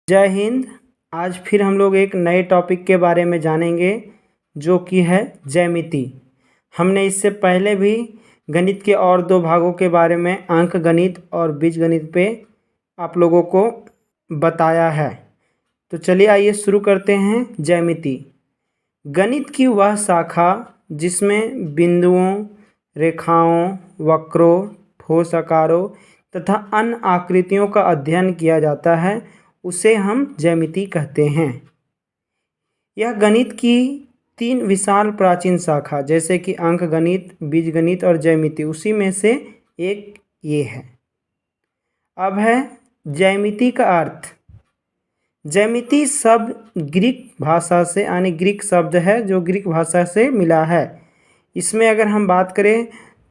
जय हिंद। आज फिर हम लोग एक नए टॉपिक के बारे में जानेंगे जो कि है ज्यामिति। हमने इससे पहले भी गणित के और दो भागों के बारे में अंक गणित और बीजगणित पे आप लोगों को बताया है। तो चलिए आइए शुरू करते हैं। ज्यामिति गणित की वह शाखा जिसमें बिंदुओं, रेखाओं, वक्रों, ठोस आकारों तथा अन्य आकृतियों का अध्ययन किया जाता है उसे हम ज्यामिति कहते हैं। यह गणित की तीन विशाल प्राचीन शाखा जैसे कि अंक गणित, बीजगणित और ज्यामिति, उसी में से एक ये है। अब है ज्यामिति का अर्थ। ज्यामिति शब्द ग्रीक भाषा से यानी ग्रीक शब्द है जो ग्रीक भाषा से मिला है। इसमें अगर हम बात करें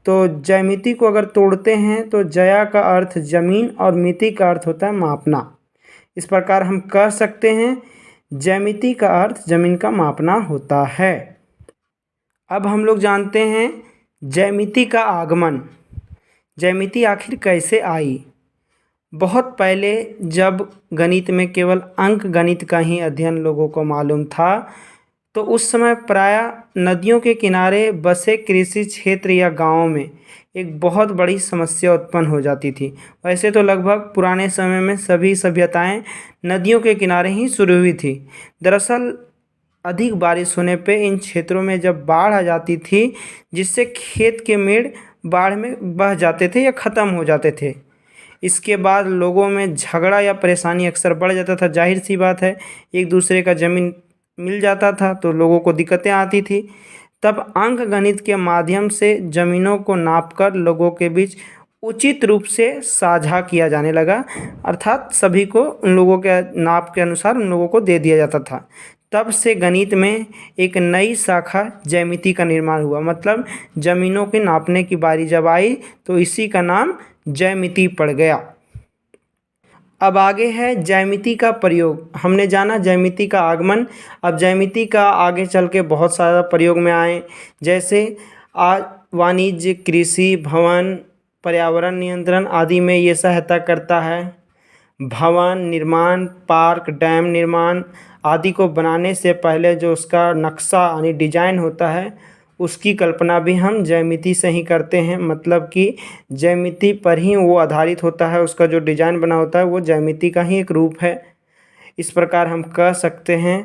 तो ज्यामिति को अगर तोड़ते हैं तो ज्या का अर्थ जमीन और मिति का अर्थ होता है मापना। इस प्रकार हम कह सकते हैं ज्यामिति का अर्थ जमीन का मापना होता है। अब हम लोग जानते हैं ज्यामिति का आगमन। ज्यामिति आखिर कैसे आई? बहुत पहले जब गणित में केवल अंक गणित का ही अध्ययन लोगों को मालूम था तो उस समय प्रायः नदियों के किनारे बसे कृषि क्षेत्र या गांवों में एक बहुत बड़ी समस्या उत्पन्न हो जाती थी। वैसे तो लगभग पुराने समय में सभी सभ्यताएं नदियों के किनारे ही शुरू हुई थी। दरअसल अधिक बारिश होने पे इन क्षेत्रों में जब बाढ़ आ जाती थी जिससे खेत के मेड़ बाढ़ में बह जाते थे या ख़त्म हो जाते थे। इसके बाद लोगों में झगड़ा या परेशानी अक्सर बढ़ जाता था। जाहिर सी बात है, एक दूसरे का ज़मीन मिल जाता था तो लोगों को दिक्कतें आती थी। तब अंक गणित के माध्यम से ज़मीनों को नापकर लोगों के बीच उचित रूप से साझा किया जाने लगा, अर्थात सभी को उन लोगों के नाप के अनुसार उन लोगों को दे दिया जाता था। तब से गणित में एक नई शाखा ज्यामिति का निर्माण हुआ। मतलब ज़मीनों के नापने की बारी जब आई तो इसी का नाम ज्यामिति पड़ गया। अब आगे है ज्यामिति का प्रयोग। हमने जाना ज्यामिति का आगमन। अब ज्यामिति का आगे चल के बहुत सारा प्रयोग में आए, जैसे वाणिज्य, कृषि, भवन, पर्यावरण नियंत्रण आदि में ये सहायता करता है। भवन निर्माण, पार्क, डैम निर्माण आदि को बनाने से पहले जो उसका नक्शा यानी डिजाइन होता है उसकी कल्पना भी हम ज्यामिति से ही करते हैं। मतलब कि ज्यामिति पर ही वो आधारित होता है, उसका जो डिजाइन बना होता है वो ज्यामिति का ही एक रूप है। इस प्रकार हम कह सकते हैं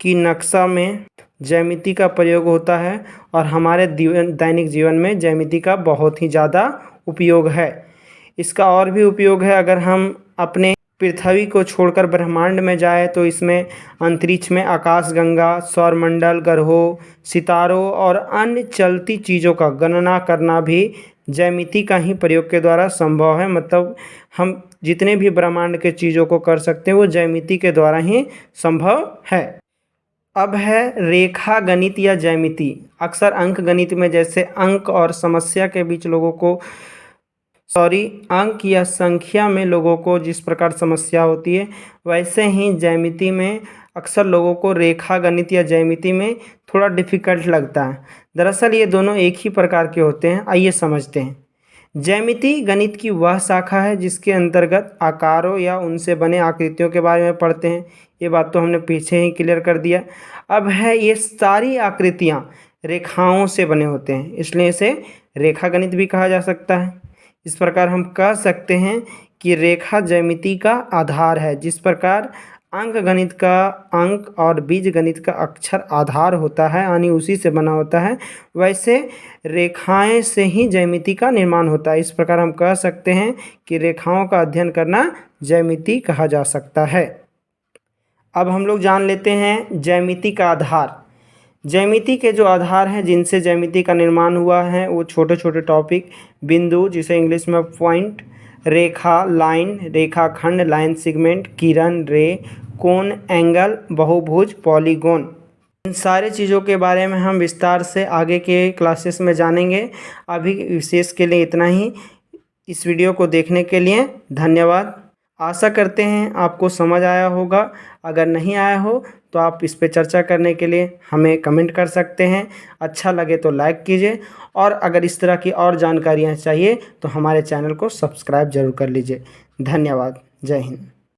कि नक्शा में ज्यामिति का प्रयोग होता है और हमारे दैनिक जीवन में ज्यामिति का बहुत ही ज़्यादा उपयोग है। इसका और भी उपयोग है। अगर हम अपने पृथ्वी को छोड़कर ब्रह्मांड में जाए तो इसमें अंतरिक्ष में आकाशगंगा, सौरमंडल, ग्रहों, सितारों और अन्य चलती चीज़ों का गणना करना भी ज्यामिति का ही प्रयोग के द्वारा संभव है। मतलब हम जितने भी ब्रह्मांड के चीज़ों को कर सकते हैं वो ज्यामिति के द्वारा ही संभव है। अब है रेखा गणित या ज्यामिति। अक्सर अंक गणित में जैसे अंक और समस्या के बीच लोगों को अंक या संख्या में लोगों को जिस प्रकार समस्या होती है वैसे ही ज्यामिति में अक्सर लोगों को रेखा गणित या ज्यामिति में थोड़ा डिफ़िकल्ट लगता है। दरअसल ये दोनों एक ही प्रकार के होते हैं। आइए समझते हैं। ज्यामिति गणित की वह शाखा है जिसके अंतर्गत आकारों या उनसे बने आकृतियों के बारे में पढ़ते हैं। ये बात तो हमने पीछे ही क्लियर कर दिया। अब है ये सारी आकृतियाँ रेखाओं से बने होते हैं, इसलिए इसे रेखा गणित भी कहा जा सकता है। इस प्रकार हम कह सकते हैं कि रेखा ज्यामिति का आधार है। जिस प्रकार अंक गणित का अंक और बीज गणित का अक्षर आधार होता है यानी उसी से बना होता है, वैसे रेखाएं से ही ज्यामिति का निर्माण होता है। इस प्रकार हम कह सकते हैं कि रेखाओं का अध्ययन करना ज्यामिति कहा जा सकता है। अब हम लोग जान लेते हैं ज्यामिति का आधार। ज्यामिति के जो आधार हैं जिनसे ज्यामिति का निर्माण हुआ है वो छोटे छोटे टॉपिक बिंदु, जिसे इंग्लिश में पॉइंट, रेखा लाइन, रेखाखंड लाइन सेगमेंट, किरण रे, कोण एंगल, बहुभुज, पॉलीगॉन, इन सारे चीज़ों के बारे में हम विस्तार से आगे के क्लासेस में जानेंगे। अभी विशेष के लिए इतना ही। इस वीडियो को देखने के लिए धन्यवाद। आशा करते हैं आपको समझ आया होगा। अगर नहीं आया हो तो आप इस पे चर्चा करने के लिए हमें कमेंट कर सकते हैं। अच्छा लगे तो लाइक कीजिए और अगर इस तरह की और जानकारियाँ चाहिए तो हमारे चैनल को सब्सक्राइब ज़रूर कर लीजिए। धन्यवाद। जय हिंद।